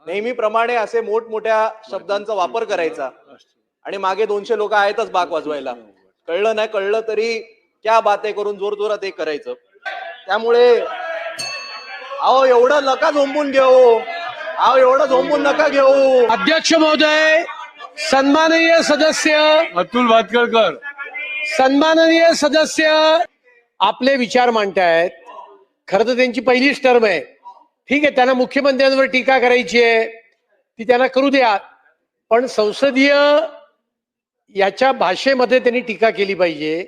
नेहमीप्रमाणे असे मोठमोठ्या शब्दांचा वापर करायचा आणि मागे 200 लोक आहेतच बाक वाजवायला. कळलं नाही कळलं तरी क्या बाते करून जोर जोरात हे करायचं. त्यामुळे अहो एवढं नका झोंबून घेऊ, अहो एवढं झोंबून नका घेऊ. अध्यक्ष महोदय, सन्माननीय सदस्य अतुल भातखळकर, सन्माननीय सदस्य आपले विचार मांडतायत. खरं तर त्यांची पहिलीच टर्म आहे. ठीक आहे, त्यांना मुख्यमंत्र्यांवर टीका करायची आहे ती त्यांना करू द्या, पण संसदीय याच्या भाषेमध्ये त्यांनी टीका केली पाहिजे.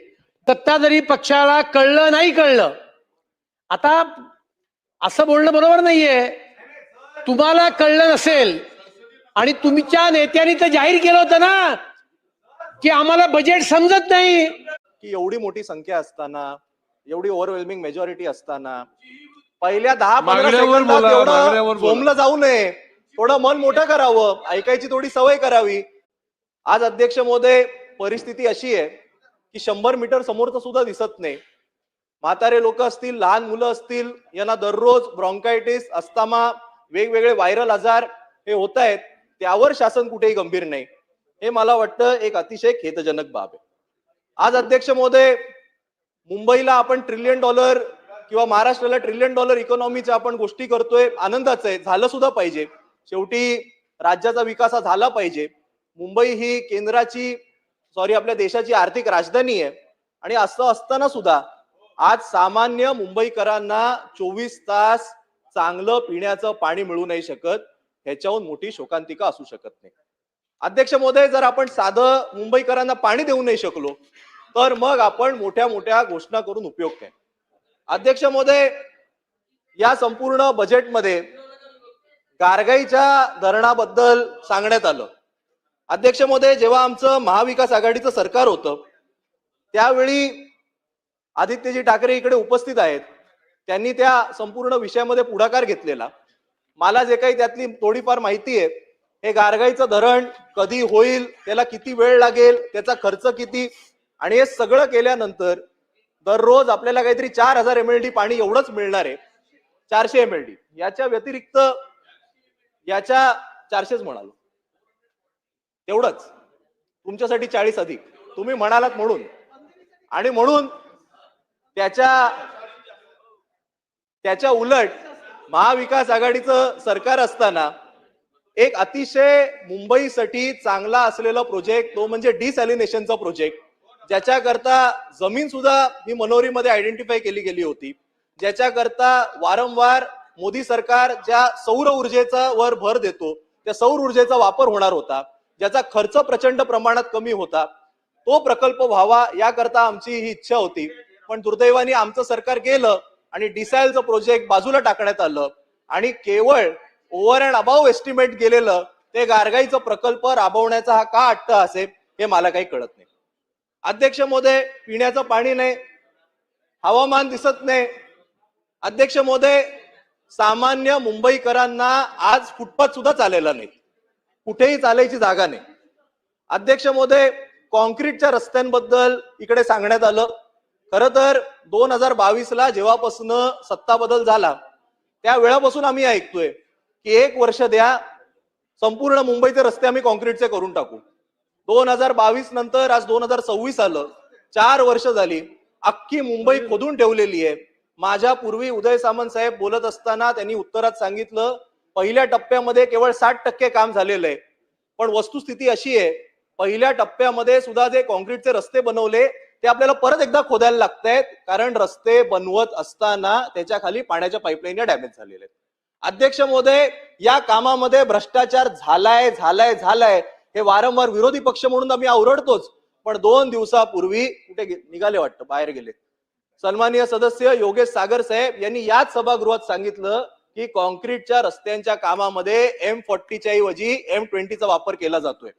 सत्ताधारी पक्षाला कळलं नाही कळलं, आता असं बोलणं बरोबर नाहीये. तुम्हाला कळलं नसेल आणि तुमच्या नेत्यांनी तर जाहीर केलं होतं ना की आम्हाला बजेट समजत नाही. की एवढी मोठी संख्या असताना, एवढी ओव्हरवेल्मिंग मेजॉरिटी असताना पहिल्या 10-15 सेकंदात एवढं झोंबलं जाऊ नये. थोडं मन मोठं करावं, ऐकायची थोडी सवय करावी. आज अध्यक्ष महोदय परिस्थिती अशी आहे की 100 मीटर समोरचं सुद्धा दिसत नाही. म्हातारे लोक असतील, लहान मुलं असतील, यांना दररोज ब्रॉन्कायटिस, अस्थमा, वेगवेगळे व्हायरल आजार हे होत आहेत. त्यावर शासन कुठेही गंभीर नाही. हे मला वाटतं एक अतिशय खेदजनक बाब आहे. आज अध्यक्ष महोदय मुंबईला आपण $1 ट्रिलियन किंवा महाराष्ट्राला $1 ट्रिलियन इकॉनॉमीच्या आपण गोष्टी करतोय. आनंदाचं आहे, झालं सुद्धा पाहिजे. शेवटी राज्याचा विकास हा झाला पाहिजे. मुंबई ही केंद्राची आपल्या देशाची आर्थिक राजधानी आहे आणि असं असताना सुद्धा आज सामान्य मुंबईकरांना 24 तास चांगलं पिण्याचं पाणी मिळू नाही शकत. ह्याच्याहून मोठी शोकांतिका असू शकत नाही. अध्यक्ष महोदय, जर आपण साधं मुंबईकरांना पाणी देऊ नाही शकलो तर मग आपण मोठ्या मोठ्या घोषणा करून उपयोग काय. अध्यक्ष महोदय, या संपूर्ण बजेटमध्ये गारगाईच्या धरणाबद्दल सांगण्यात आलं. अध्यक्ष महोदय, जेव्हा आमचं महाविकास आघाडीचं सरकार होतं त्यावेळी आदित्यजी ठाकरे इकडे उपस्थित आहेत, त्यांनी त्या संपूर्ण विषयामध्ये पुढाकार घेतलेला. मला जे काही त्यातली थोडीफार माहिती आहे, हे गारगाईचं धरण कधी होईल, त्याला किती वेळ लागेल, त्याचा खर्च किती, आणि हे सगळं केल्यानंतर दररोज आपल्याला काहीतरी 4000 MLD पाणी एवढंच मिळणार आहे. 400 MLD याच्या व्यतिरिक्त, याच्या 400च म्हणालो, तेवढंच तुमच्यासाठी 40 अधिक तुम्ही म्हणालात म्हणून. आणि म्हणून त्याच्या उलट महाविकास आघाडीचं सरकार असताना एक अतिशय मुंबईसाठी चांगला असलेला प्रोजेक्ट, तो म्हणजे डिसॅलिनेशनचा प्रोजेक्ट, ज्याच्याकरता जमीन सुद्धा ही मनोरीमध्ये आयडेंटिफाय केली गेली होती, ज्याच्याकरता वारंवार मोदी सरकार ज्या सौर ऊर्जेचा वर भर देतो त्या सौर ऊर्जेचा वापर होणार होता, ज्याचा खर्च प्रचंड प्रमाणात कमी होता, तो प्रकल्प व्हावा याकरता आमची ही इच्छा होती. पण दुर्दैवाने आमचं सरकार गेलं आणि डिसॅलचं प्रोजेक्ट बाजूला टाकण्यात आलं आणि केवळ ओव्हर अँड अबाव एस्टिमेट गेलेलं ते गारगाईचं प्रकल्प राबवण्याचा हा का अट्ट असेल हे मला काही कळत नाही. अध्यक्ष महोदय, पिण्याचं पाणी नाही, हवामान दिसत नाही. अध्यक्ष महोदय, सामान्य मुंबईकरांना आज फुटपाथ सुद्धा चालेला नाही, कुठेही चालायची जागा नाही. अध्यक्ष महोदय, कॉन्क्रीटच्या रस्त्यांबद्दल इकडे सांगण्यात आलं. खरं तर 2022ला जेव्हापासून सत्ता बदल झाला त्या वेळापासून आम्ही ऐकतोय की 1 वर्ष द्या, संपूर्ण मुंबईचे रस्ते आम्ही कॉन्क्रीटचे करून टाकू. 2022 नंतर आज 2026 आलं, 4 वर्ष झाली, अख्खी मुंबई खोदून ठेवलेली आहे. माझ्या पूर्वी उदय सामंत साहेब बोलत असताना त्यांनी उत्तरात सांगितलं पहिल्या टप्प्यामध्ये केवळ 60% काम झालेलं आहे. पण वस्तुस्थिती अशी आहे, पहिल्या टप्प्यामध्ये सुद्धा जे कॉन्क्रीटचे रस्ते बनवले ते आपल्याला परत एकदा खोदायला लागतायत, कारण रस्ते बनवत असताना त्याच्या खाली पाण्याच्या पाईपलाईन डॅमेज झालेल्या आहेत. अध्यक्ष महोदय, या कामामध्ये भ्रष्टाचार झालाय हे वारंवार विरोधी पक्ष म्हणून आम्ही ओरडतोच. पण 2 दिवसापूर्वी कुठे निघाले वाटतं, बाहेर गेले, सन्माननीय सदस्य योगेश सागर साहेब यांनी याच सभागृहात सांगितलं की कॉन्क्रीटच्या रस्त्यांच्या कामामध्ये M40च्या ऐवजी M20चा वापर केला जातोय.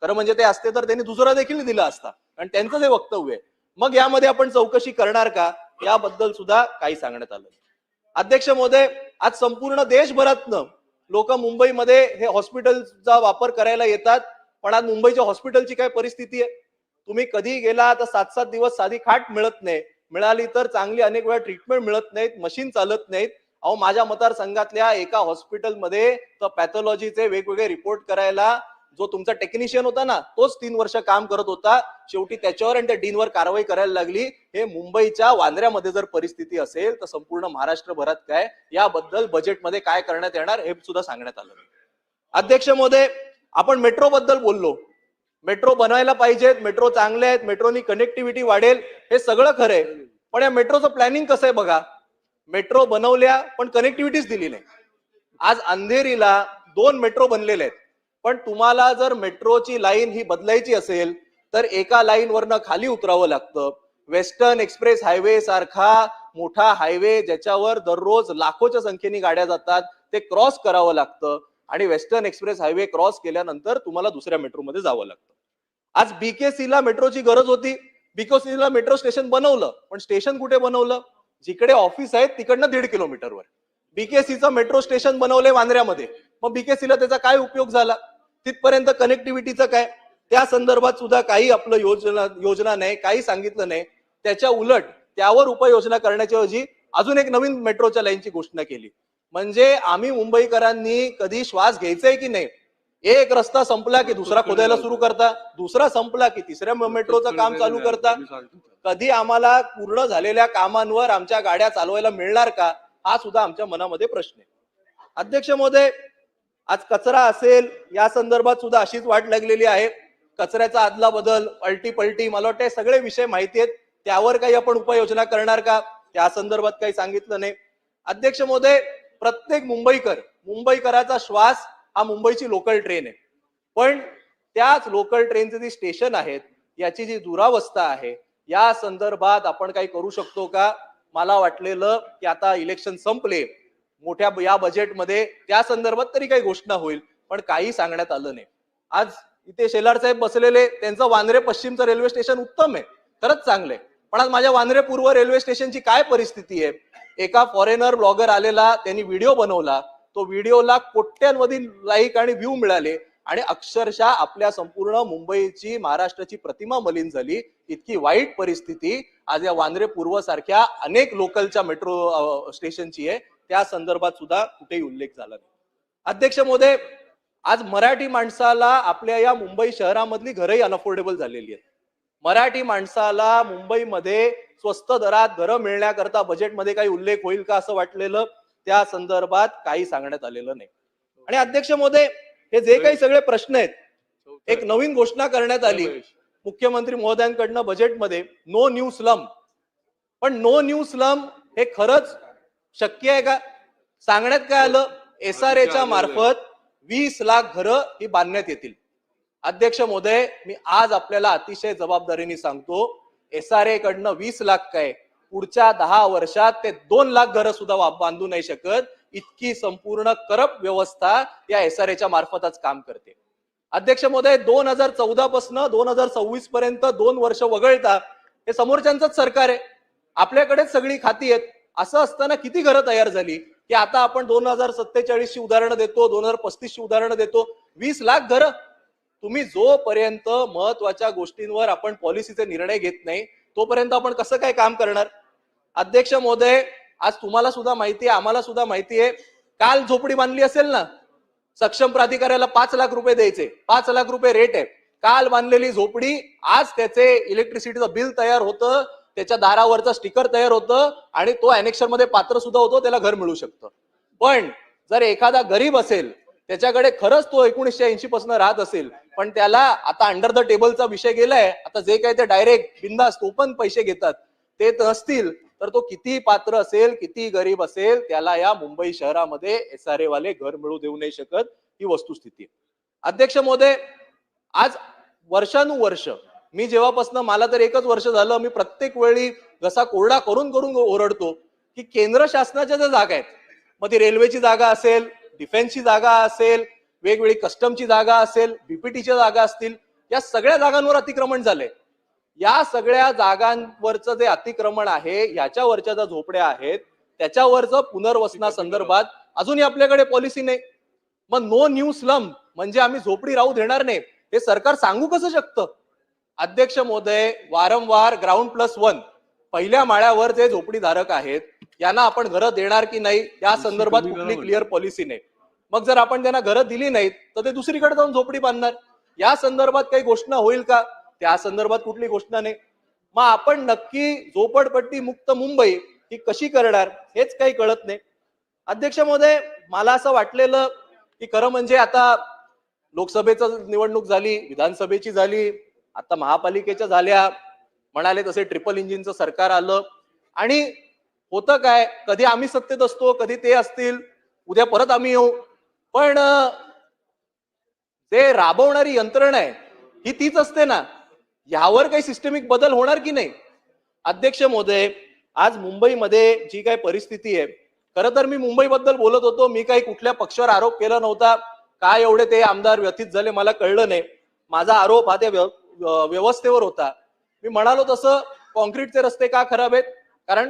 खरं म्हणजे ते असते तर त्यांनी दुसरा देखील दिला असता, आणि त्यांचं जे वक्तव्य आहे. मग यामध्ये आपण चौकशी करणार का, याबद्दल सुद्धा काही सांगण्यात आलं. अध्यक्ष महोदय, आज संपूर्ण देशभरातनं लोक मुंबईमध्ये हे हॉस्पिटलचा वापर करायला येतात, पण आज मुंबईच्या हॉस्पिटलची काय परिस्थिती आहे? तुम्ही कधी गेला तर 7-7 दिवस साधी खाट मिळत नाही, मिळाली तर चांगली अनेक वेळा ट्रीटमेंट मिळत नाहीत, मशीन चालत नाहीत. अहो माझ्या मतदारसंघातल्या एका हॉस्पिटलमध्ये तर पॅथॉलॉजीचे वेगवेगळे रिपोर्ट करायला जो तुमचा टेक्निशियन होता ना, तोच 3 वर्ष काम करत होता. शेवटी त्याच्यावर आणि त्या डीनवर कारवाई करायला लागली. हे मुंबईच्या वांद्र्यामध्ये जर परिस्थिती असेल तर संपूर्ण महाराष्ट्रभरात काय, याबद्दल बजेटमध्ये काय करण्यात येणार हे सुद्धा सांगण्यात आलं. अध्यक्ष महोदय, आपण मेट्रो बद्दल बोललो. मेट्रो बनवायला पाहिजेत, मेट्रो चांगले आहेत, मेट्रोनी कनेक्टिव्हिटी वाढेल, हे सगळं खरंय. पण या मेट्रोचं प्लॅनिंग कसं आहे बघा. मेट्रो बनवल्या पण कनेक्टिव्हिटीच दिली नाही. आज अंधेरीला 2 मेट्रो बनलेले आहेत, पण तुम्हाला जर मेट्रोची लाईन ही बदलायची असेल तर एका लाईन वरनं खाली उतरावं लागतं. वेस्टर्न एक्सप्रेस हायवे सारखा मोठा हायवे ज्याच्यावर दररोज लाखोच्या संख्येने गाड्या जातात, ते क्रॉस करावं लागतं आणि वेस्टर्न एक्सप्रेस हायवे क्रॉस केल्यानंतर तुम्हाला दुसऱ्या मेट्रोमध्ये जावं लागतं. आज बीकेसीला मेट्रोची गरज होती, बीकेसीला मेट्रो स्टेशन बनवलं, पण स्टेशन कुठे बनवलं? जिकडे ऑफिस आहेत तिकडनं 1.5 किलोमीटरवर. बीकेसीचं मेट्रो स्टेशन बनवलंय वांद्र्यामध्ये, मग बीकेसीला त्याचा काय उपयोग झाला? तिथपर्यंत कनेक्टिव्हिटीचं काय? त्या संदर्भात सुद्धा काही आपलं योजना नाही, काही सांगितलं नाही. त्याच्या उलट त्यावर उपाययोजना करण्याच्या ऐवजी अजून एक नवीन मेट्रोच्या लाईनची घोषणा केली. म्हणजे आम्ही मुंबईकरांनी कधी श्वास घ्यायचाय की नाही? एक रस्ता संपला की दुसरा खोदायला सुरू करता, दुसरा संपला की तिसऱ्या मेट्रोचं काम चालू करता. कधी आम्हाला पूर्ण झालेल्या कामांवर आमच्या गाड्या चालवायला मिळणार का, हा सुद्धा आमच्या मनामध्ये प्रश्न आहे. अध्यक्ष महोदय, आज कचरा असेल या संदर्भात सुद्धा अशीच वाट लागलेली आहे. कचऱ्याचा आदला बदल, अल्टी पलटी, मला वाटतं सगळे विषय माहिती आहेत. त्यावर काही आपण उपाययोजना करणार का, त्या संदर्भात काही सांगितलं नाही. अध्यक्ष महोदय, प्रत्येक मुंबईकराचा श्वास हा मुंबईची लोकल ट्रेन आहे. पण त्याच लोकल ट्रेनचे जे स्टेशन आहेत याची जी दुरावस्था आहे, या संदर्भात आपण काही करू शकतो का? मला वाटलेलं की आता इलेक्शन संपले, मोठ्या या बजेटमध्ये त्या संदर्भात तरी काही घोषणा होईल, पण काही सांगण्यात आलं नाही. आज इथे शेलार साहेब बसलेले, त्यांचं वांद्रे पश्चिमचं रेल्वे स्टेशन उत्तम आहे, खरंच चांगलंय. पण आज माझ्या वांद्रे पूर्व रेल्वे स्टेशनची काय परिस्थिती आहे? एका फॉरेनर ब्लॉगर आलेला, त्यांनी व्हिडिओ बनवला, तो व्हिडिओला कोट्यांवधी लाईक आणि व्ह्यू मिळाले आणि अक्षरशः आपल्या संपूर्ण मुंबईची, महाराष्ट्राची प्रतिमा मलिन झाली. इतकी वाईट परिस्थिती आज या वांद्रे पूर्व सारख्या अनेक लोकलच्या मेट्रो स्टेशनची आहे. त्या संदर्भात सुद्धा कुठेही उल्लेख झाला नाही. अध्यक्ष महोदय, आज मराठी माणसाला आपल्या या मुंबई शहरामधली घरही अनअफोर्डेबल झालेली आहेत. मराठी माणसाला मुंबईमध्ये स्वस्त दरात घरं मिळण्याकरता बजेटमध्ये काही उल्लेख होईल का असं वाटलेलं, त्या संदर्भात काही सांगण्यात आलेलं नाही. आणि अध्यक्ष महोदय, हे जे काही सगळे प्रश्न आहेत, एक नवीन घोषणा करण्यात आली मुख्यमंत्री महोदयांकडनं बजेटमध्ये, नो न्यू स्लम. पण नो न्यू स्लम हे खरंच शक्य आहे का? सांगण्यात काय आलं, SRAच्या मार्फत 20 लाख घरं ही बांधण्यात येतील. अध्यक्ष महोदय, मी आज आपल्याला अतिशय जबाबदारीने सांगतो, SRA कडनं 20 लाख काय, पुढच्या 10 वर्षात ते 2 लाख घरं सुद्धा बांधू नाही शकत. इतकी संपूर्ण करप्ट व्यवस्था या SRAच्या मार्फतच काम करते. अध्यक्ष महोदय, 2014 पासून 2026 पर्यंत 2 वर्ष वगळता हे समोरच्यांचंच सरकार आहे, आपल्याकडेच सगळी खाती आहेत. असं असताना किती घरं तयार झाली की आता आपण 2047 ची उदाहरणं देतो, 2035 ची उदाहरणं देतो. 20 लाख घरं. तुम्ही जोपर्यंत महत्वाच्या गोष्टींवर आपण पॉलिसीचे निर्णय घेत नाही तोपर्यंत आपण कसं काय काम करणार? अध्यक्ष महोदय, आज तुम्हाला सुद्धा माहिती आहे, आम्हाला सुद्धा माहिती आहे, काल झोपडी बांधली असेल ना, सक्षम प्राधिकाऱ्याला 5 लाख रुपये द्यायचे, 5 लाख रुपये रेट आहे. काल बांधलेली झोपडी आज त्याचे इलेक्ट्रिसिटीचं बिल तयार होतं, त्याच्या दारावरचं स्टिकर तयार होतं आणि तो अनेक्शर मध्ये पात्र सुद्धा होतो, त्याला घर मिळू शकतं. पण जर एखादा गरीब असेल, त्याच्याकडे खरंच तो 1980 पासून राहत असेल, पण त्याला आता अंडर द टेबलचा विषय गेलाय, आता जे काही ते डायरेक्ट बिंदास ओपन पैसे घेतात ते नसतील, तर तो किती पात्र असेल, किती गरीब असेल, त्याला या मुंबई शहरामध्ये SRA वाले घर मिळू देऊ नाही शकत, ही वस्तुस्थिती. अध्यक्ष महोदय, आज वर्षानुवर्ष मी जेव्हापासून, मला तर 1च वर्ष झालं, मी प्रत्येक वेळी घसा कोरडा करून करून ओरडतो की केंद्र शासनाच्या ज्या जागा आहेत, मग ती रेल्वेची जागा असेल, डिफेन्सची जागा असेल, वेगवेगळी कस्टमची जागा असेल, बीपीटीच्या जागा असतील, या सगळ्या जागांवर अतिक्रमण झालंय. या सगळ्या जागांवरचं जे अतिक्रमण आहे, याच्यावरच्या ज्या झोपड्या आहेत, त्याच्यावरचं पुनर्वसना संदर्भात अजूनही आपल्याकडे पॉलिसी नाही. मग नो न्यू स्लम म्हणजे आम्ही झोपडी राहू देणार नाही, हे सरकार सांगू कसं शकतं? अध्यक्ष महोदय, वारंवार ग्राउंड+1 पहिल्या माळ्यावर जे झोपडीधारक आहेत यांना आपण घरं देणार की नाही या संदर्भात कुठली क्लिअर पॉलिसी नाही. मग जर आपण त्यांना घरं दिली नाहीत तर ते दुसरीकडे जाऊन झोपडी बांधणार. या संदर्भात काही घोषणा होईल का? त्या संदर्भात कुठली घोषणा नाही. मग आपण नक्की झोपडपट्टी मुक्त मुंबई ही कशी करणार हेच काही कळत नाही. अध्यक्ष महोदय, मला असं वाटलेलं की खरं म्हणजे आता लोकसभेचं निवडणूक झाली, विधानसभेची झाली, आता महापालिकेच्या झाल्या, म्हणाले तसे ट्रिपल इंजिनचं सरकार आलं आणि होतं काय, कधी आम्ही सत्तेत असतो, कधी ते असतील, उद्या परत आम्ही येऊ. पण ते राबवणारी यंत्रणा आहे ही तीच असते ना. यावर काही सिस्टमिक बदल होणार की नाही? अध्यक्ष महोदय, आज मुंबईमध्ये जी काही परिस्थिती आहे, खरं तर मी मुंबईबद्दल बोलत होतो, मी काही कुठल्या पक्षावर आरोप केला नव्हता. काय एवढे ते आमदार व्यथित झाले मला कळलं नाही. माझा आरोप हा त्या व्यवस्थेवर होता. मी म्हणालो तसं कॉन्क्रीटचे रस्ते का खराब आहेत? कारण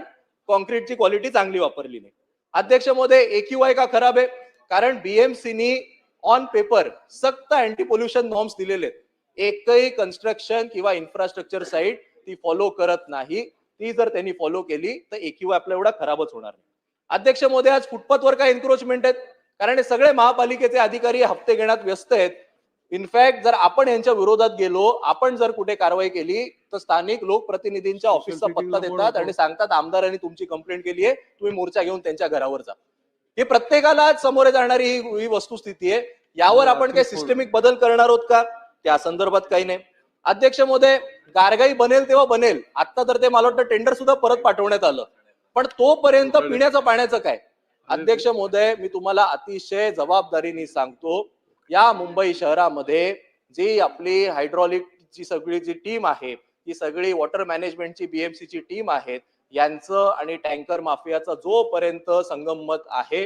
कॉन्क्रीटची क्वालिटी चांगली वापरली नाही. अध्यक्ष महोदय, AQI का खराब आहे? कारण BMCनी ऑन पेपर सक्त अँटी पोल्युशन नॉर्म्स दिलेले आहेत. एकही कन्स्ट्रक्शन किंवा इन्फ्रास्ट्रक्चर साईट ती फॉलो करत नाही. ती जर त्यांनी फॉलो केली तर AQI आपला एवढा खराबच होणार नाही. अध्यक्ष महोदय, आज फुटपाथवर काय एन्क्रोचमेंट आहेत? कारण हे सगळे महापालिकेचे अधिकारी हप्ते घेण्यात व्यस्त आहेत. इनफॅक्ट जर आपण यांच्या विरोधात गेलो, आपण जर कुठे कारवाई केली तर स्थानिक लोकप्रतिनिधींच्या ऑफिसचा पत्ता देतात आणि सांगतात आमदारांनी तुमची कंप्लेंट केली आहे, तुम्ही मोर्चा घेऊन त्यांच्या घरावर जा. हे प्रत्येकाला समोर जाणारी ही वस्तुस्थिती आहे. यावर आपण काही सिस्टमिक बदल करणार आहोत का? त्या संदर्भात काही नाही. अध्यक्ष महोदय, गारगाई बनेल तेव्हा बनेल. आता तर ते मला वाटतं टेंडर सुद्धा परत पाठवण्यात आलं, पण तोपर्यंत पिण्याचं पाण्याचं काय? अध्यक्ष महोदय, मी तुम्हाला अतिशय जबाबदारीने सांगतो, या मुंबई शहरामध्ये जी आपली हायड्रॉलिकची सगळी जी टीम आहे, ही सगळी वॉटर मॅनेजमेंटची BMCची टीम आहेत, यांचं आणि टँकर माफियाचं जोपर्यंत संगमत आहे,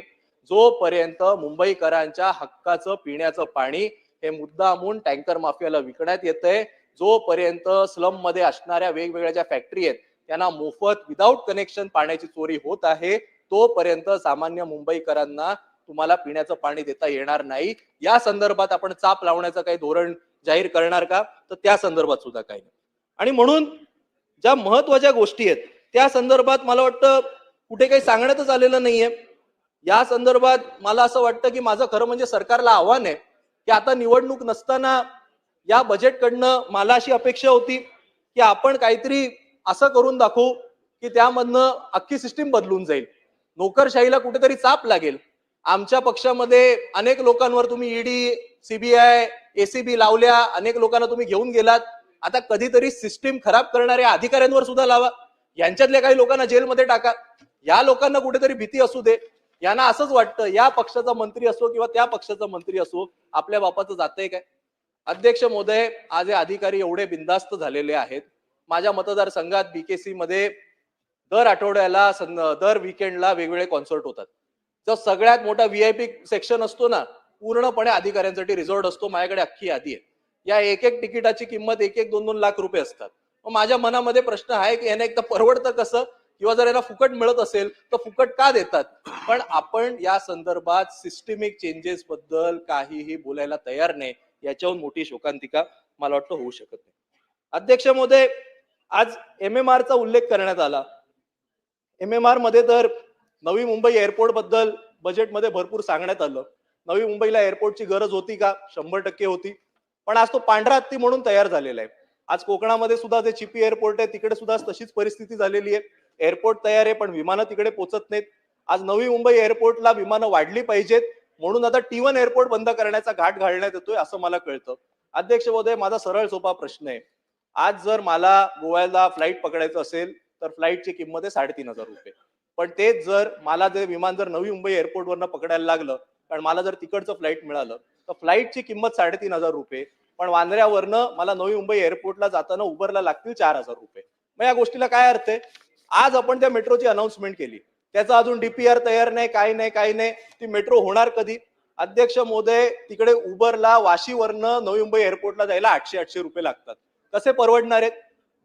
जोपर्यंत मुंबईकरांच्या हक्काचं पिण्याचं पाणी हे मुद्दामून टँकर माफियाला विकण्यात येतंय, जोपर्यंत स्लम मध्ये असणाऱ्या वेगवेगळ्या ज्या फॅक्टरी आहेत त्यांना मोफत विदाऊट कनेक्शन पाण्याची चोरी होत आहे, तोपर्यंत सामान्य मुंबईकरांना तुम्हाला पिण्याचं पाणी देता येणार नाही. या संदर्भात आपण चाप लावण्याचं काही धोरण जाहीर करणार का? तर त्या संदर्भात सुद्धा काही नाही. आणि म्हणून ज्या महत्वाच्या गोष्टी आहेत त्या संदर्भात मला वाटतं कुठे काही सांगण्यातच आलेलं नाहीये. या संदर्भात मला असं वाटतं की माझं खरं म्हणजे सरकारला आव्हान आहे की आता निवडणूक नसताना या बजेटकडनं मला अशी अपेक्षा होती की आपण काहीतरी असं करून दाखवू की त्यामधनं अख्खी सिस्टीम बदलून जाईल, नोकरशाहीला कुठेतरी चाप लागेल. आमच्या पक्षामध्ये अनेक लोकांवर तुम्ही ED, CBI, ACB लावल्या, अनेक लोकांना तुम्ही घेऊन गेलात. आता कधीतरी सिस्टीम खराब करणाऱ्या अधिकाऱ्यांवर सुद्धा लावा, यांच्यातल्या काही लोकांना जेलमध्ये टाका. या लोकांना कुठेतरी भीती असू दे. यांना असंच वाटतं या पक्षाचा मंत्री असो किंवा त्या पक्षाचा मंत्री असो, आपल्या बापाचं जातंय काय? अध्यक्ष महोदय, आज हे अधिकारी एवढे बिनधास्त झालेले आहेत. माझ्या मतदारसंघात BKC मध्ये दर आठवड्याला दर वीकेंडला वेगवेगळे कॉन्सर्ट होतात. जो सगळ्यात मोठा VIP सेक्शन असतो ना, पूर्णपणे अधिकाऱ्यांसाठी रिझॉर्ट असतो. माझ्याकडे अख्खी यादी आहे. या एक एक तिकिटाची किंमत 1-2 लाख रुपये असतात. मग माझ्या मनामध्ये प्रश्न आहे की यांना एक तर परवडतं कसं, किंवा जर यांना फुकट मिळत असेल तर फुकट का देतात? पण आपण या संदर्भात सिस्टमिक चेंजेस बद्दल काहीही बोलायला तयार नाही. याच्याहून मोठी शोकांतिका मला वाटतं होऊ शकत नाही. अध्यक्ष महोदय, आज MMR चा उल्लेख करण्यात आला. MMR मध्ये तर नवी मुंबई एअरपोर्ट बद्दल बजेटमध्ये भरपूर सांगण्यात आलं. नवी मुंबईला एअरपोर्टची गरज होती का? 100% होती. पण आज तो पांढरा हत्ती म्हणून तयार झालेला आहे. आज कोकणामध्ये सुद्धा जे चिपी एअरपोर्ट आहे तिकडे सुद्धा तशीच परिस्थिती झालेली आहे. एअरपोर्ट तयार आहे पण विमानं तिकडे पोहोचत नाहीत. आज नवी मुंबई एअरपोर्टला विमानं वाढली पाहिजेत म्हणून आता T1 एअरपोर्ट बंद करण्याचा घाट घालण्यात येतोय असं मला कळतं. अध्यक्ष महोदय, माझा सरळ सोपा प्रश्न आहे. आज जर मला गोव्याला फ्लाईट पकडायचं असेल तर फ्लाईटची किंमत आहे 3,500 रुपये. पण तेच जर मला विमान जर नवी मुंबई एअरपोर्टवरनं पकडायला लागलं, कारण मला जर तिकडचं फ्लाईट मिळालं तर फ्लाईटची किंमत 3,500 रुपये, पण वांद्र्यावरनं मला नवी मुंबई एअरपोर्टला जाताना उबरला लागतील 4,000 रुपये. मग या गोष्टीला काय अर्थ आहे? आज आपण त्या मेट्रोची अनाउन्समेंट केली, त्याचा अजून DPR तयार नाही, काही नाही. ती मेट्रो होणार कधी? अध्यक्ष महोदय, तिकडे उबरला वाशीवरनं नवी मुंबई एअरपोर्टला जायला 800 रुपये लागतात. कसे परवडणार आहेत?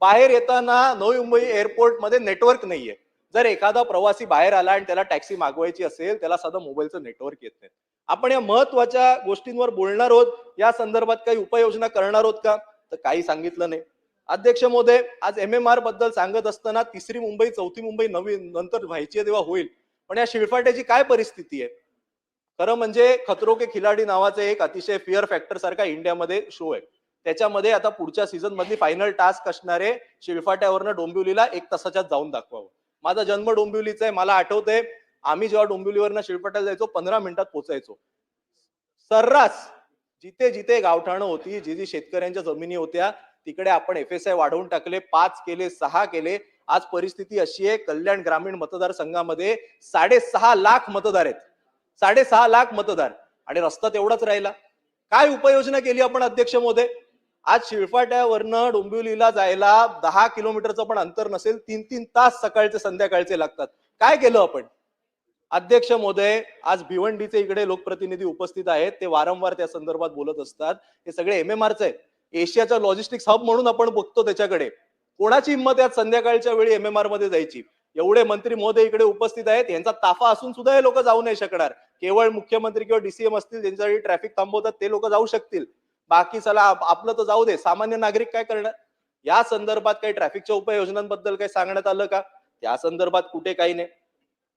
बाहेर येताना नवी मुंबई एअरपोर्ट मध्ये नेटवर्क नाहीये. जर एखादा प्रवासी बाहेर आला आणि त्याला टॅक्सी मागवायची असेल, त्याला साधं मोबाईलचं नेटवर्क येत नाही. आपण या महत्वाच्या गोष्टींवर बोलणार आहोत. या संदर्भात काही उपाययोजना करणार आहोत का? तर काही सांगितलं नाही. अध्यक्ष महोदय, आज MMR बद्दल सांगत असताना तिसरी मुंबई, चौथी मुंबई नवी नंतर व्हायची आहे तेव्हा होईल, पण या शिळफाट्याची काय परिस्थिती आहे? खरं म्हणजे खतरो के खिलाडी नावाचं एक अतिशय फिअर फॅक्टर सारखा इंडियामध्ये शो आहे. त्याच्यामध्ये आता पुढच्या सीझन मधली फायनल टास्क असणारे शिळफाट्यावरनं डोंबिवलीला 1 तासाच्यात जाऊन दाखवावं. माझा जन्म डोंबिवलीचा आहे. मला आठवतंय आम्ही जेव्हा डोंबिवलीवरनं शिळफाट्याला जायचो 15 मिनिटात पोहोचायचो. सर्रास जिथे जिथे गावठाणं होती, जी शेतकऱ्यांच्या जमिनी होत्या, तिकडे आपण FSI वाढवून टाकले, 5 केले, 6 केले. आज परिस्थिती अशी आहे, कल्याण ग्रामीण मतदारसंघामध्ये 6.5 लाख मतदार आहेत. 6.5 लाख मतदार आणि रस्ता तेवढाच राहिला. काय उपाययोजना केली आपण अध्यक्ष महोदय? आज शिळफाट्यावरनं डोंबिवलीला जायला 10 किलोमीटरचं पण अंतर नसेल, 3-3 तास सकाळचे संध्याकाळचे लागतात. काय केलं आपण? अध्यक्ष महोदय, आज भिवंडीचे इकडे लोकप्रतिनिधी उपस्थित आहेत, ते वारंवार त्या संदर्भात बोलत असतात. हे सगळे MMRचे आहेत. एशियाचा लॉजिस्टिक्स हब म्हणून आपण बघतो त्याच्याकडे. कोणाची हिंमत आहे संध्याकाळच्या वेळी MMR मध्ये जायची? एवढे मंत्री महोदय इकडे उपस्थित आहेत, यांचा ताफा असून सुद्धा हे लोक जाऊ नाही शकणार. केवळ मुख्यमंत्री किंवा DCM असतील ज्यांच्यासाठी ट्रॅफिक थांबवतात ते लोक जाऊ शकतील. बाकी चला आपलं तर जाऊ दे, सामान्य नागरिक काय करणार? या संदर्भात काही ट्रॅफिकच्या उपाययोजनांबद्दल काही सांगण्यात आलं का? त्या संदर्भात कुठे काही नाही.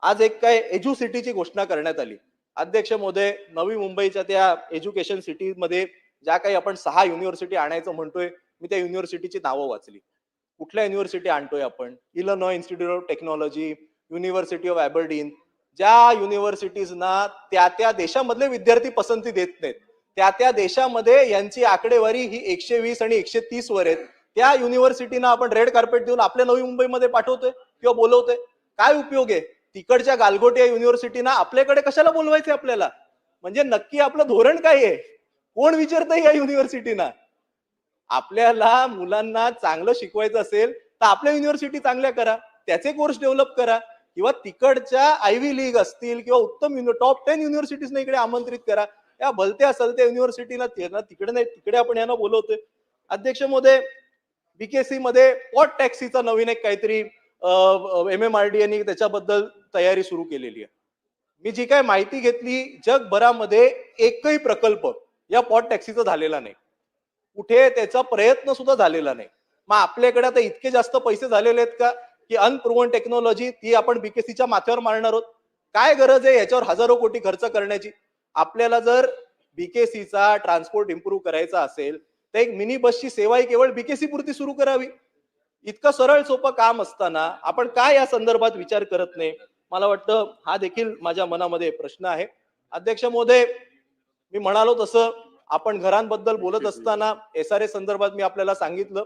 आज एक काय एज्यू सिटीची घोषणा करण्यात आली. अध्यक्ष महोदय, नवी मुंबईच्या त्या एज्युकेशन सिटीमध्ये ज्या काही आपण 6 युनिव्हर्सिटी आणायचं म्हणतोय, मी त्या युनिव्हर्सिटीची नावं वाचली. कुठल्या युनिव्हर्सिटी आणतोय आपण? Illinois institute of technology, university of Aberdeen. ज्या युनिव्हर्सिटीजना त्या देशामधले विद्यार्थी पसंती देत नाहीत, त्या देशामध्ये यांची आकडेवारी ही 120 आणि 130 वर आहेत. त्या युनिव्हर्सिटीना आपण रेड कार्पेट देऊन आपल्या नवी मुंबईमध्ये पाठवतोय किंवा बोलवतोय. काय उपयोग आहे? तिकडच्या गालगोटी युनिव्हर्सिटीना आपल्याकडे कशाला बोलवायचे आपल्याला? म्हणजे नक्की आपलं धोरण काय आहे? कोण विचारतंय या युनिव्हर्सिटीना? आपल्याला मुलांना चांगलं शिकवायचं असेल तर आपल्या युनिव्हर्सिटी चांगल्या करा, त्याचे कोर्स डेव्हलप करा, किंवा तिकडच्या आयव्ही लीग असतील किंवा उत्तम टॉप 10 युनिव्हर्सिटीजना इकडे आमंत्रित करा. या भलत्या सलत्या युनिव्हर्सिटीला तिकडे नाही, तिकडे आपण यांना बोलवतोय. अध्यक्ष महोदय, BKC मध्ये पॉट टॅक्सीचा नवीन एक काहीतरी MMRDA त्याच्याबद्दल तयारी सुरू केलेली आहे. मी जी काय माहिती घेतली, जगभरामध्ये एकही प्रकल्प या पॉट टॅक्सीचा झालेला नाही. कुठे त्याचा प्रयत्न सुद्धा झालेला नाही. मग आपल्याकडे आता इतके जास्त पैसे झालेले आहेत का की अनप्रूव्हन टेक्नॉलॉजी ती आपण BKCच्या माथ्यावर मारणार आहोत? काय गरज आहे याच्यावर हजारो कोटी खर्च करण्याची? आपल्याला जर BKCचा ट्रान्सपोर्ट इम्प्रूव्ह करायचा असेल तर एक मिनी बसची सेवा ही केवळ BKC पुरती सुरू करावी. इतकं सरळ सोपं काम असताना आपण काय या संदर्भात विचार करत नाही? मला वाटतं हा देखील माझ्या मनामध्ये प्रश्न आहे. अध्यक्ष महोदय, मी म्हणालो तसं आपण घरांबद्दल बोलत असताना SRA संदर्भात मी आपल्याला सांगितलं.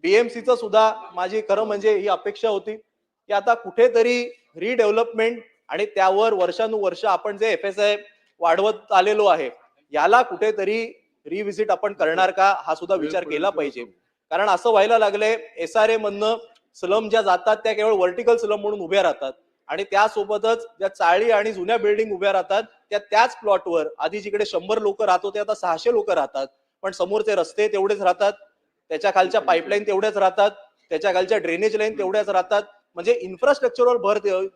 BMCचं सुद्धा माझी खरं म्हणजे ही अपेक्षा होती की आता कुठेतरी रिडेव्हलपमेंट आणि त्यावर वर्षानुवर्ष आपण जे FSI वाढवत आलेलो आहे याला कुठेतरी रिव्हिजिट आपण करणार का, हा सुद्धा विचार केला पाहिजे. कारण असं व्हायला लागलंय, SRA मधनं स्लम ज्या जातात त्या केवळ व्हर्टिकल स्लम म्हणून उभ्या राहतात आणि त्यासोबतच ज्या चाळी आणि जुन्या बिल्डिंग उभ्या राहतात त्याच प्लॉटवर आधी जिकडे 100 लोक राहत होते आता 600 लोक राहतात. पण समोरचे रस्ते तेवढेच राहतात, त्याच्या खालच्या पाईपलाईन तेवढ्याच राहतात, त्याच्या खालच्या ड्रेनेज लाईन तेवढ्याच राहतात. म्हणजे इन्फ्रास्ट्रक्चरवर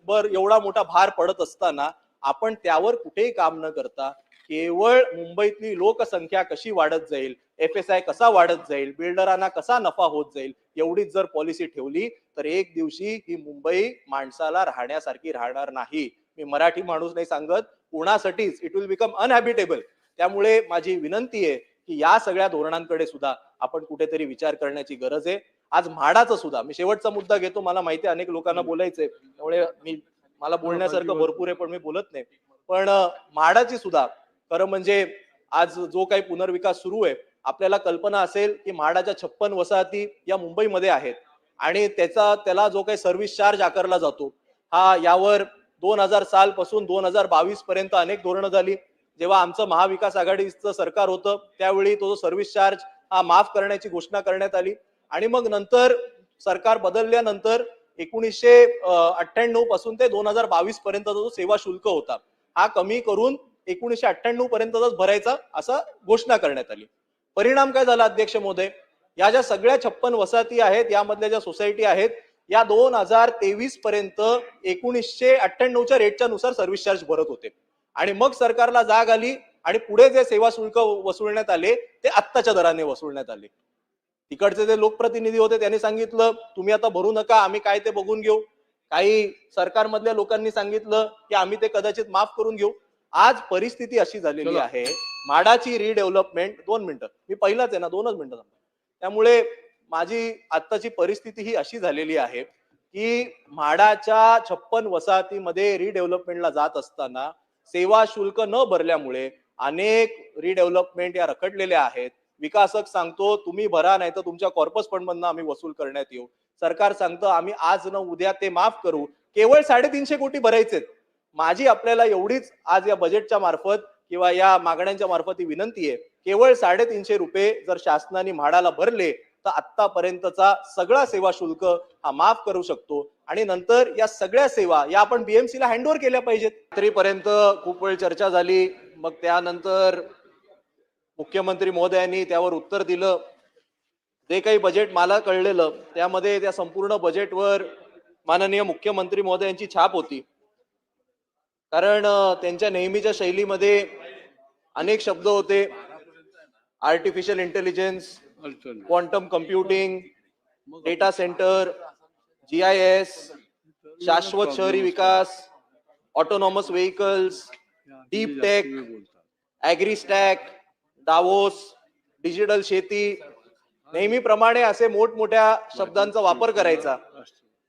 भर एवढा मोठा भार पडत असताना आपण त्यावर कुठेही काम न करता केवळ मुंबईतली लोकसंख्या कशी वाढत जाईल, FSI कसा वाढत जाईल, बिल्डरांना कसा नफा होत जाईल, एवढीच जर पॉलिसी ठेवली तर एक दिवशी ही मुंबई माणसाला राहण्यासारखी राहणार नाही. मी मराठी माणूस नाही सांगत, कोणासाठीच इट विल बिकम अनहॅबिटेबल. त्यामुळे माझी विनंती आहे की या सगळ्या धोरणांकडे सुद्धा आपण कुठेतरी विचार करण्याची गरज आहे. आज म्हाडाचं सुद्धा मी शेवटचा मुद्दा घेतो, मला माहिती आहे अनेक लोकांना बोलायचंय त्यामुळे मला बोलण्यासारखं भरपूर आहे पण मी बोलत नाही. पण म्हाडाची सुद्धा खरं म्हणजे आज जो काही पुनर्विकास सुरू आहे, आपल्याला कल्पना असेल की म्हाडाच्या 56 वसाहती या मुंबईमध्ये आहेत आणि त्याला जो काही सर्व्हिस चार्ज आकारला जातो हा यावर 2000 साल पासून 2022 पर्यंत अनेक धोरणं झाली. जेव्हा आमचं महाविकास आघाडीचं सरकार होतं त्यावेळी तो सर्व्हिस चार्ज हा माफ करण्याची घोषणा करण्यात आली आणि मग नंतर सरकार बदलल्यानंतर 1998 पासून ते 2022 पर्यंतचा जो सेवा शुल्क होता हा कमी करून 1998 पर्यंतच भरायचा असं घोषणा करण्यात आली. परिणाम काय झाला अध्यक्ष महोदय? या ज्या सगळ्या 56 वसाहती आहेत यामधल्या ज्या सोसायटी आहेत या 2023 पर्यंत 1998च्या रेटच्या नुसार सर्व्हिस चार्ज भरत होते आणि मग सरकारला जाग आली आणि पुढे जे सेवा शुल्क वसूलण्यात आले ते आत्ताच्या दराने वसूलण्यात आले. तिकडचे जे लोकप्रतिनिधी होते त्यांनी सांगितलं तुम्ही आता भरू नका, आम्ही काय ते बघून घेऊ. काही सरकारमधल्या लोकांनी सांगितलं की आम्ही ते कदाचित माफ करून घेऊ. आज परिस्थिती अशी झालेली आहे, म्हाडाची रिडेव्हलपमेंट 2 मिनिटं, मी पहिलाच आहे ना, 2च मिनिटं थांबा. त्यामुळे माझी आत्ताची परिस्थिती ही अशी झालेली आहे की म्हाडाच्या 56 वसाहतीमध्ये रिडेव्हलपमेंटला जात असताना सेवा शुल्क न भरल्यामुळे अनेक रिडेव्हलपमेंट या रखडलेल्या आहेत. विकासक सांगतो तुम्ही भरा, नाही तर तुमच्या कॉर्पस फंड मधनं आम्ही वसूल करण्यात येऊ. सरकार सांगतं आम्ही आज न उद्या ते माफ करू. केवळ 350 कोटी भरायचेत. माझी आपल्याला एवढीच आज या बजेटच्या मार्फत किंवा या मागण्यांच्या मार्फत ही विनंती आहे, केवळ 350 रुपये जर शासनाने म्हाडाला भरले तर आतापर्यंतचा सगळा सेवा शुल्क हा माफ करू शकतो आणि नंतर या सगळ्या सेवा या आपण BMC ला हँडओव्हर केल्या पाहिजेत. तरीपर्यंत खूप वेळ चर्चा झाली, मग त्यानंतर मुख्यमंत्री महोदयांनी त्यावर उत्तर दिलं. जे काही बजेट मला कळलेलं त्यामध्ये त्या संपूर्ण बजेटवर माननीय मुख्यमंत्री महोदयांची छाप होती. कारण त्यांच्या नेहमीच्या शैलीमध्ये अनेक शब्द होते, artificial intelligence, quantum computing, data centre, GIS, शाश्वत शहरी विकास, autonomous vehicles, deep tech, agristack, Davos, digital शेती, नेहमीप्रमाणे असे मोठमोठ्या शब्दांचा वापर करायचा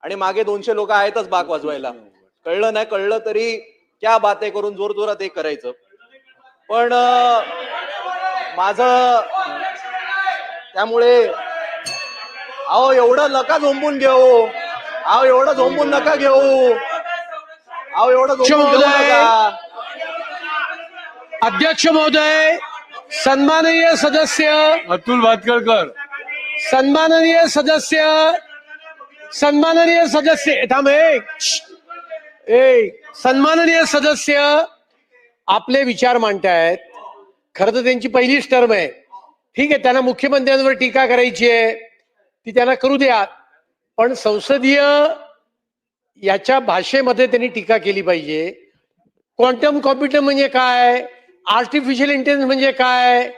आणि मागे 200 लोक आहेतच बाक वाजवायला. कळलं नाही कळलं तरी क्या बाते करून जोर जोरात ते करायचं. पण माझं त्यामुळे अहो एवढं नका झोंबून घेऊ, अहो एवढं झोंबून नका घेऊ, अहो एवढं झोंबून घेऊ नका. अध्यक्ष महोदय, सन्माननीय सदस्य अतुल भातखळकर, सन्माननीय सदस्य, सन्माननीय सदस्य थांब सन्माननीय सदस्य आपले विचार मांडतायत. खरं तर त्यांची पहिलीच टर्म आहे. ठीक आहे, त्यांना मुख्यमंत्र्यांवर टीका करायची आहे ती त्यांना करू द्या, पण संसदीय याच्या भाषेमध्ये त्यांनी टीका केली पाहिजे. क्वांटम कॉम्प्युटर म्हणजे काय, आर्टिफिशियल इंटेलिजन्स म्हणजे काय,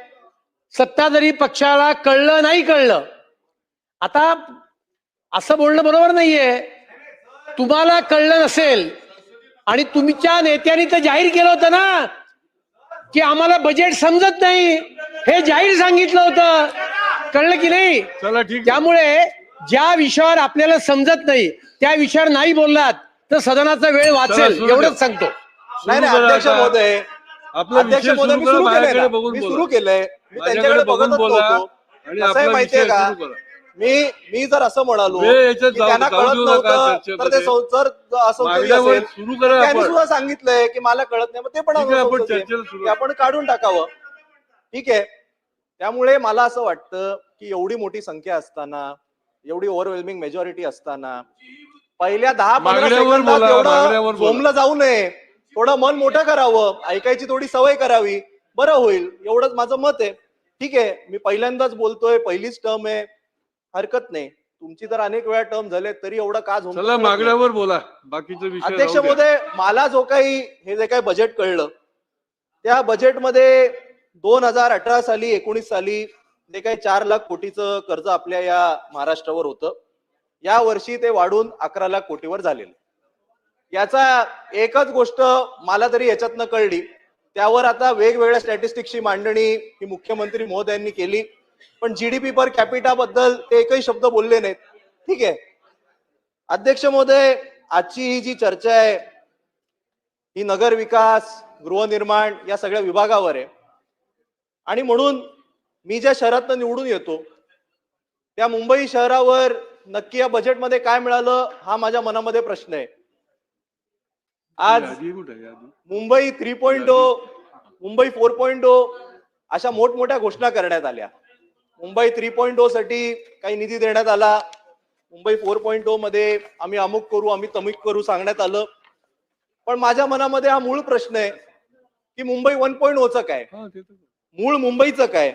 सत्ताधारी पक्षाला कळलं नाही कळलं. आता असं बोलणं बरोबर नाहीये. तुम्हाला कळलं नसेल आणि तुमच्या नेत्यांनी तर जाहीर केलं होतं ना की आम्हाला बजेट समजत नाही, हे जाहीर सांगितलं होतं. कळलं की नाही? चला ठीक. त्यामुळे ज्या विषयावर आपल्याला समजत नाही त्या विषयावर नाही बोललात तर सदनाचा वेळ वाचेल, एवढंच सांगतो. नाही नाही अध्यक्ष महोदय, आपला अध्यक्ष विषय महोदय मी सुरू सुरू करा, केलंय माझ्याकडे ना, बघून मी बोला. सुरू केलंय, मी माझ्याकडे त्यांच्याकडे बघून बघतच बोला नव्हतो. आणि कसं आहे आपला माहितीये विषय का, सुरू करा. मी जर असं म्हणालो वेळ याच्यात की त्यांना जाऊ कळत देऊ नका नव्हतं चर्चेमध्ये. तर ते जर असं मागण्यावर सुरू करा त्यांनी आपण. सुद्धा सांगितलंय की मला कळत नाही, मग ते पण ठीक आहे, आपण संसदेत चर्चेला सुरू की आपण काढून टाकावं. ठीक आहे. त्यामुळे मला असं वाटतं की एवढी मोठी संख्या असताना, एवढी ओव्हरवेल्मिंग मेजॉरिटी असताना पहिल्या 10-15 मागण्यावर सेकंदात बोला, मागण्यावर एवढं बोला. झोंबलं जाऊ नये. थोडं मन मोठं करावं, ऐकायची थोडी सवय करावी, बरं होईल. एवढंच माझं मत आहे. ठीक आहे, मी पहिल्यांदाच बोलतोय, पहिलीच टर्म आहे, हरकत नाही. तुमची तर अनेक वेळा टर्म झाले तरी एवढं का झोंबतो चला कळत नाही. मागण्यावर बोला, बाकीचे विषय अध्यक्ष राहू द्या. महोदय, मला जो काही हे जे काही बजेट कळलं त्या बजेटमध्ये 2018 साली 19 साली जे काही 4 लाख कोटीचं कर्ज आपल्या या महाराष्ट्रावर होतं, या वर्षी ते वाढून 11 लाख कोटीवर झालेलं. याचा एकच गोष्ट मला तरी याच्यातनं कळली, त्यावर आता वेगवेगळ्या स्टॅटिस्टिक्सची मांडणी ही मुख्यमंत्री महोदयांनी केली, पण GDP पर कॅपिटा बद्दल ते एकही शब्द बोलले नाहीत. ठीक आहे अध्यक्ष महोदय, आजची ही जी चर्चा आहे ही नगर विकास, गृहनिर्माण या सगळ्या विभागावर आहे आणि म्हणून मी ज्या शहरातनं निवडून येतो त्या मुंबई शहरावर नक्की या बजेटमध्ये काय मिळालं हा माझ्या मनामध्ये प्रश्न आहे. आज यादी कुठे आहे? यादी? मुंबई 3.0, मुंबई 4.0 अशा मोठमोठ्या घोषणा करण्यात आल्या. मुंबई 3.0 साठी काही निधी देण्यात आला, मुंबई 4.0 मध्ये आम्ही अमुक करू, आम्ही तमुक करू सांगण्यात आलं. पण माझ्या मनामध्ये हा मूळ प्रश्न आहे की मुंबई 1.0चं काय, हा, ते तर. मूळ मुंबईचं काय.